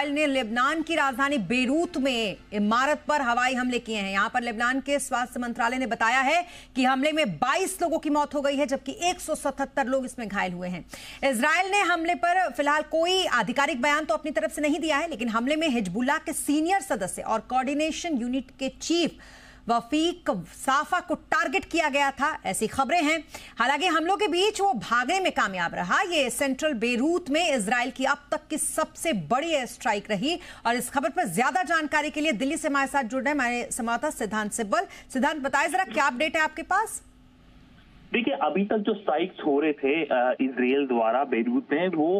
Israel ने Lebanon की राजधानी बेरूत में इमारत पर हवाई हमले किए हैं। यहां पर लेबनान के स्वास्थ्य मंत्रालय ने बताया है कि हमले में 22 लोगों की मौत हो गई है, जबकि 177 लोग इसमें घायल हुए हैं। इसराइल ने हमले पर फिलहाल कोई आधिकारिक बयान तो अपनी तरफ से नहीं दिया है, लेकिन हमले में हिजबुल्लाह के सीनियर सदस्य और कोऑर्डिनेशन यूनिट के चीफ वफीक साफा को टारगेट किया गया था, ऐसी खबरें हैं। हालांकि हमलों के बीच वो भागने में कामयाब रहा। ये सेंट्रल बेरूत में इजराइल की अब तक की सबसे बड़ी एयर स्ट्राइक रही। और इस खबर पर ज्यादा जानकारी के लिए दिल्ली से हमारे साथ जुड़ रहे हैं हमारे संवाददाता सिद्धांत सिब्बल। सिद्धांत, बताएं जरा क्या अपडेट है आपके पास? देखिए, अभी तक जो स्ट्राइक्स हो रहे थे इजराइल द्वारा बेरूत में, वो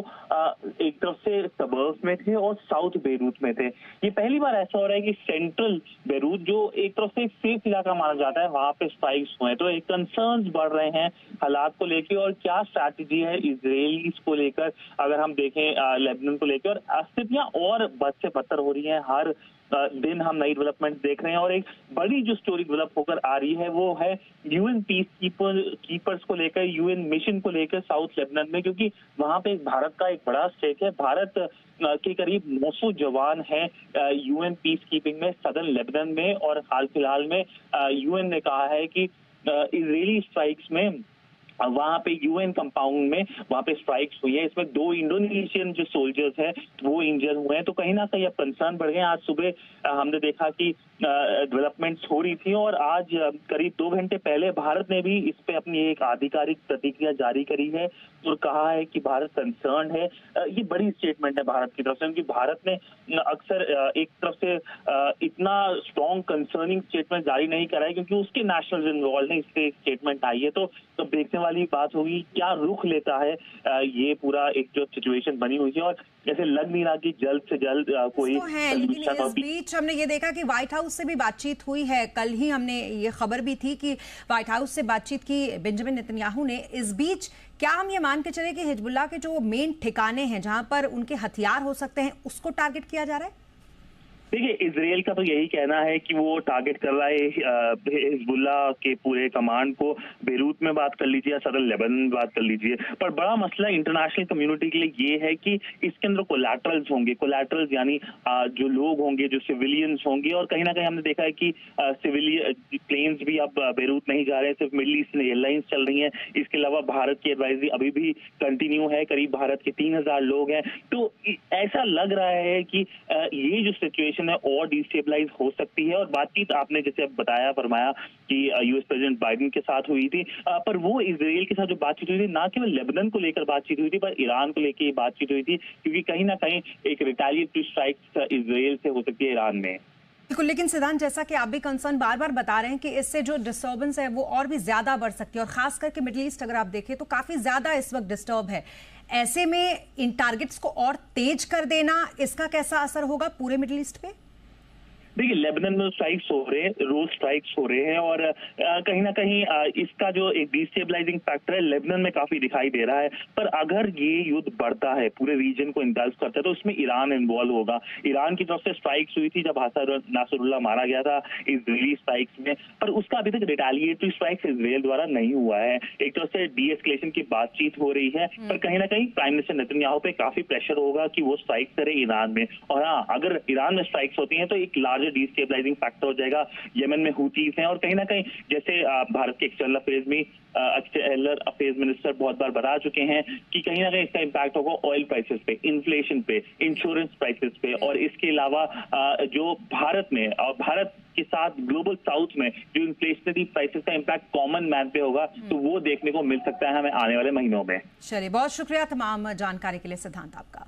एक तरफ से सबर्ब्स में थे और साउथ बेरूत में थे। ये पहली बार ऐसा हो रहा है कि सेंट्रल बेरूत, जो एक तरफ से सेफ इलाका माना जाता है, वहां पे स्ट्राइक्स हुए हैं। तो एक कंसर्न्स बढ़ रहे हैं हालात को लेकर, और क्या स्ट्रैटेजी है इजराइलीज को लेकर अगर हम देखें लेबनान को लेकर। स्थितियां और बद से बदतर हो रही हैं, हर दिन हम नई डेवलपमेंट देख रहे हैं। और एक बड़ी जो स्टोरी डेवलप होकर आ रही है वो है यूएन पीस कीपर्स को लेकर, यूएन मिशन को लेकर साउथ लेबनान में, क्योंकि वहां पे भारत का एक बड़ा स्टेक है। भारत के करीब 900 जवान हैं यूएन पीस कीपिंग में सदर्न लेबनान में। और हाल फिलहाल में यूएन ने कहा है कि इजरायली स्ट्राइक्स में वहां पे यूएन कंपाउंड में वहां पे स्ट्राइक्स हुई है, इसमें 2 इंडोनेशियन जो सोल्जर्स हैं वो इंजर हुए हैं। तो कहीं ना कहीं अब कंसर्न बढ़ गए। आज सुबह हमने देखा कि डेवलपमेंट्स हो रही थी, और आज करीब 2 घंटे पहले भारत ने भी इस पे अपनी एक आधिकारिक प्रतिक्रिया जारी करी है और कहा है कि भारत कंसर्न है। ये बड़ी स्टेटमेंट है भारत की तरफ से, क्योंकि भारत ने अक्सर एक तरफ से इतना स्ट्रॉन्ग कंसर्निंग स्टेटमेंट जारी नहीं करा है, क्योंकि उसके नेशनल इन्वॉल्व है, इससे स्टेटमेंट आई है। तो देखने वाली बात होगी क्या रुख लेता है ये पूरा एक जो सिचुएशन बनी हुई है। और जैसे लग नहीं रहा कि जल्द से जल्द कोई तो है, लेकिन इस बीच हमने ये देखा कि व्हाइट हाउस से भी बातचीत हुई है। कल ही हमने ये खबर भी थी कि व्हाइट हाउस से बातचीत की बेंजामिन नेतन्याहू ने। इस बीच क्या हम ये मान के चले कि हिजबुल्लाह के जो मेन ठिकाने हैं जहां पर उनके हथियार हो सकते हैं, उसको टारगेट किया जा रहा है? देखिए, इजराइल का तो यही कहना है कि वो टारगेट कर रहा है हिजबुल्लाह के पूरे कमांड को। बेरूत में बात कर लीजिए या सदर्न लेबनान में बात कर लीजिए, पर बड़ा मसला इंटरनेशनल कम्युनिटी के लिए ये है कि इसके अंदर कोलैटरल्स होंगे। कोलैटरल्स यानी जो लोग होंगे, जो सिविलियंस होंगे। और कहीं ना कहीं हमने देखा है कि सिविलियन प्लेन्स भी अब बेरूत नहीं जा रहे हैं, सिर्फ मिडल ईस्ट एयरलाइंस चल रही हैं। इसके अलावा भारत की एडवाइजरी अभी भी कंटिन्यू है, करीब भारत के 3000 लोग हैं। तो ऐसा लग रहा है कि ये जो सिचुएशन है और डिस्टेबलाइज हो सकती है। और बातचीत आपने जैसे बताया फरमाया कि यूएस प्रेसिडेंट बाइडेन के साथ हुई थी, पर वो इजराइल के साथ जो बातचीत हुई थी, ना केवल लेबनान को लेकर बातचीत हुई थी, पर ईरान को लेकर बातचीत हुई थी, क्योंकि कहीं ना कहीं एक रिटेलिएटरी स्ट्राइक इजराइल से हो सकती है ईरान में। बिल्कुल, लेकिन सिद्धांत, जैसा कि आप भी कंसर्न बार बार बता रहे हैं कि इससे जो डिस्टर्बेंस है वो और भी ज्यादा बढ़ सकती है, और खास करके मिडिल ईस्ट अगर आप देखें तो काफी ज्यादा इस वक्त डिस्टर्ब है। ऐसे में इन टारगेट्स को और तेज कर देना, इसका कैसा असर होगा पूरे मिडिल ईस्ट पे? देखिए, लेबनान में स्ट्राइक्स हो रहे हैं, रोज स्ट्राइक्स हो रहे हैं, और कहीं ना कहीं इसका जो एक डिस्टेबलाइजिंग फैक्टर है लेबनान में काफी दिखाई दे रहा है। पर अगर ये युद्ध बढ़ता है, पूरे रीजन को इंगल्फ करता है, तो इसमें ईरान इन्वॉल्व होगा। ईरान की तरफ से स्ट्राइक्स हुई थी जब हसन नासरुल्लाह मारा गया था इजरायली स्ट्राइक्स में, पर उसका अभी तक रिटेलिएटरी स्ट्राइक्स इजरायल द्वारा नहीं हुआ है। एक तरफ से डीएस्केलेशन की बातचीत हो रही है, पर कहीं ना कहीं प्राइम मिनिस्टर नेतन्याहू पे काफी प्रेशर होगा कि वो स्ट्राइक करे ईरान में। और हाँ, अगर ईरान में स्ट्राइक्स होती हैं तो एक लार्ज डिस्टेबलाइजिंग फैक्टर हो जाएगा। यमन में हुतीज हैं, और कहीं ना कहीं जैसे भारत के एक्सटर्नल अफेयर्स मिनिस्टर बहुत बार बता चुके हैं कि कहीं ना कहीं इसका इम्पैक्ट होगा ऑयल प्राइसेस पे, इन्फ्लेशन पे, इंश्योरेंस प्राइसेस पे। और इसके अलावा जो भारत में और भारत के साथ ग्लोबल साउथ में जो इन्फ्लेशनरी प्राइसेस का इम्पैक्ट कॉमन मैन पे होगा, तो वो देखने को मिल सकता है हमें आने वाले महीनों में। चलिए, बहुत शुक्रिया तमाम जानकारी के लिए सिद्धांत आपका।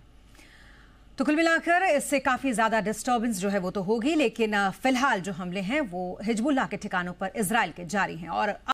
तो कुल मिलाकर इससे काफी ज्यादा डिस्टर्बेंस जो है वो तो होगी, लेकिन फिलहाल जो हमले हैं वो हिजबुल्लाह के ठिकानों पर इजराइल के जारी हैं। और